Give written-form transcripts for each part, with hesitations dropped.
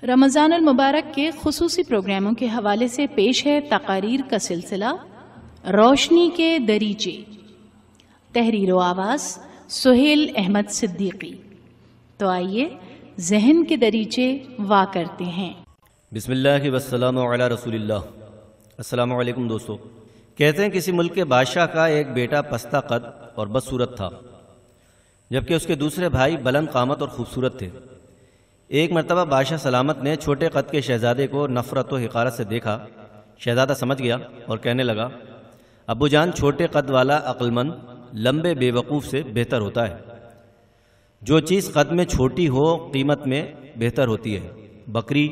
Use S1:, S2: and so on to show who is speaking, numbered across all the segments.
S1: رمضان المبارک کے خصوصی پروگراموں کے حوالے سے پیش ہے تقاریر کا سلسلہ روشنی کے دریچے، تحریر و آواز سہیل احمد صدیقی۔ تو آئیے ذہن کے دریچے وا کرتے ہیں۔
S2: بسم اللہ والسلام علی رسول اللہ۔ السلام علیکم دوستو۔ کہتے ہیں کسی ملک کے بادشاہ کا ایک بیٹا پستہ قد اور بدصورت تھا، جبکہ اس کے دوسرے بھائی بلند قامت اور خوبصورت تھے۔ ایک مرتبہ بادشاہ سلامت نے چھوٹے قد کے شہزادے کو نفرت و حقارت سے دیکھا۔ شہزادہ سمجھ گیا اور کہنے لگا، ابو جان، چھوٹے قد والا عقل مند لمبے بے وقوف سے بہتر ہوتا ہے۔ جو چیز قد میں چھوٹی ہو قیمت میں بہتر ہوتی ہے۔ بکری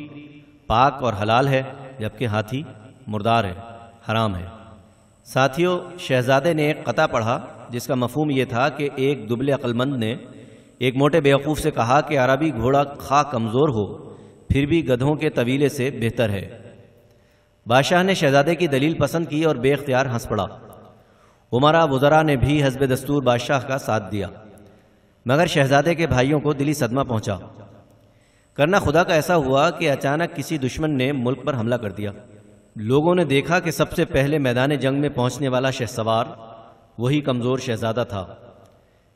S2: پاک اور حلال ہے، جبکہ ہاتھی مردار ہے، حرام ہے۔ ساتھیوں، شہزادے نے ایک قطعہ پڑھا جس کا مفہوم یہ تھا کہ ایک دبلے عقل مند نے ایک موٹے بیوقوف سے کہا کہ عربی گھوڑا خواہ کمزور ہو پھر بھی گدھوں کے طویلے سے بہتر ہے۔ بادشاہ نے شہزادے کی دلیل پسند کی اور بے اختیار ہنس پڑا۔ امراء وزراء نے بھی حسب دستور بادشاہ کا ساتھ دیا، مگر شہزادے کے بھائیوں کو دلی صدمہ پہنچا۔ کرنا خدا کا ایسا ہوا کہ اچانک کسی دشمن نے ملک پر حملہ کر دیا۔ لوگوں نے دیکھا کہ سب سے پہلے میدان جنگ میں پہنچنے والا شہسوار وہی کمزور شہزادہ تھا۔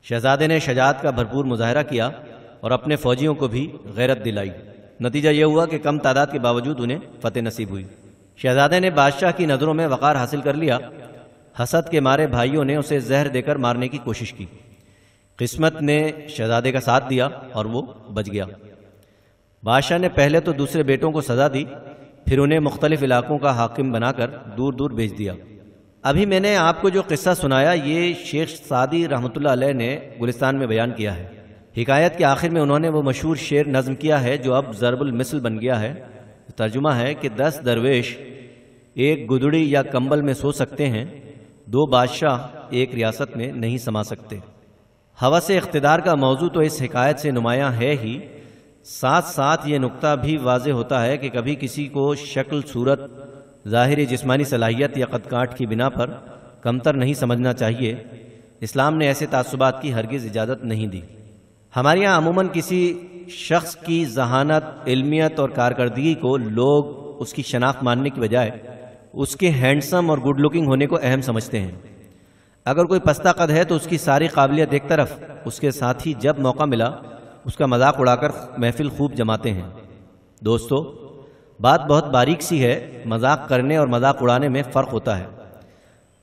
S2: شہزادے نے شجاعت کا بھرپور مظاہرہ کیا اور اپنے فوجیوں کو بھی غیرت دلائی۔ نتیجہ یہ ہوا کہ کم تعداد کے باوجود انہیں فتح نصیب ہوئی۔ شہزادے نے بادشاہ کی نظروں میں وقار حاصل کر لیا۔ حسد کے مارے بھائیوں نے اسے زہر دے کر مارنے کی کوشش کی۔ قسمت نے شہزادے کا ساتھ دیا اور وہ بچ گیا۔ بادشاہ نے پہلے تو دوسرے بیٹوں کو سزا دی، پھر انہیں مختلف علاقوں کا حاکم بنا کر دور دور بھیج دیا۔ ابھی میں نے آپ کو جو قصہ سنایا یہ شیخ سعدی رحمۃ اللہ علیہ نے گلستان میں بیان کیا ہے۔ حکایت کے آخر میں انہوں نے وہ مشہور شعر نظم کیا ہے جو اب ضرب المثل بن گیا ہے۔ ترجمہ ہے کہ 10 درویش ایک گدڑی یا کمبل میں سو سکتے ہیں، 2 بادشاہ ایک ریاست میں نہیں سما سکتے۔ ہوس اقتدار کا موضوع تو اس حکایت سے نمایاں ہے ہی، ساتھ ساتھ یہ نقطہ بھی واضح ہوتا ہے کہ کبھی کسی کو شکل صورت، ظاہری جسمانی صلاحیت یا قد کاٹ کی بنا پر کمتر نہیں سمجھنا چاہیے۔ اسلام نے ایسے تعصبات کی ہرگز اجازت نہیں دی۔ ہمارے یہاں عموماً کسی شخص کی ذہانت، علمیت اور کارکردگی کو لوگ اس کی شناخت ماننے کی بجائے اس کے ہینڈسم اور گڈ لکنگ ہونے کو اہم سمجھتے ہیں۔ اگر کوئی پستہ قد ہے تو اس کی ساری قابلیت ایک طرف، اس کے ساتھ ہی جب موقع ملا اس کا مذاق اڑا کر محفل خوب جماتے ہیں۔ دوستو، بات بہت باریک سی ہے، مذاق کرنے اور مذاق اڑانے میں فرق ہوتا ہے۔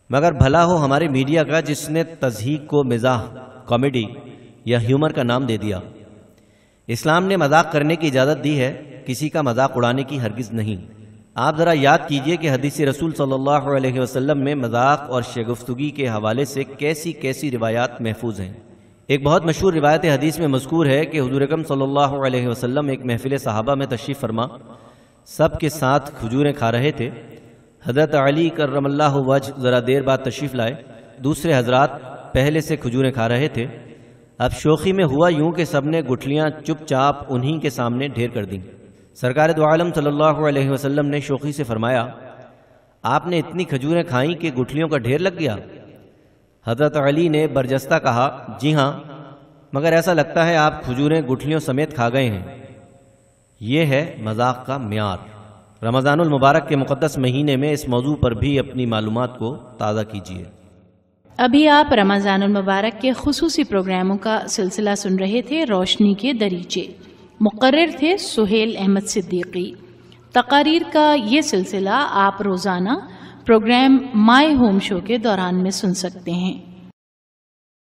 S2: مگر بھلا ہو ہمارے میڈیا کا جس نے تضحیک کو مزاح، کامیڈی یا ہیومر کا نام دے دیا۔ اسلام نے مذاق کرنے کی اجازت دی ہے، کسی کا مذاق اڑانے کی ہرگز نہیں۔ آپ ذرا یاد کیجئے کہ حدیث رسول صلی اللہ علیہ وسلم میں مذاق اور شگفتگی کے حوالے سے کیسی کیسی روایات محفوظ ہیں۔ ایک بہت مشہور روایت حدیث میں مذکور ہے کہ حضور اکرم صلی اللہ علیہ وسلم ایک محفل صحابہ میں تشریف فرما سب کے ساتھ کھجوریں کھا رہے تھے۔ حضرت علی کرم اللہ وجہ ذرا دیر بعد تشریف لائے، دوسرے حضرات پہلے سے کھجوریں کھا رہے تھے۔ اب شوخی میں ہوا یوں کہ سب نے گٹھلیاں چپ چاپ انہی کے سامنے ڈھیر کر دیں۔ سرکار دو عالم صلی اللہ علیہ وسلم نے شوخی سے فرمایا، آپ نے اتنی کھجوریں کھائیں کہ گٹھلیوں کا ڈھیر لگ گیا؟ حضرت علی نے برجستہ کہا، جی ہاں، مگر ایسا لگتا ہے آپ کھجوریں گٹھلیوں سمیت کھا گئے ہیں۔ یہ ہے مذاق کا معیار۔ رمضان المبارک کے مقدس مہینے میں اس موضوع پر بھی اپنی معلومات کو تازہ کیجیے۔
S1: ابھی آپ رمضان المبارک کے خصوصی پروگراموں کا سلسلہ سن رہے تھے، روشنی کے دریچے۔ مقرر تھے سہیل احمد صدیقی۔ تقاریر کا یہ سلسلہ آپ روزانہ پروگرام مائی ہوم شو کے دوران میں سن سکتے ہیں۔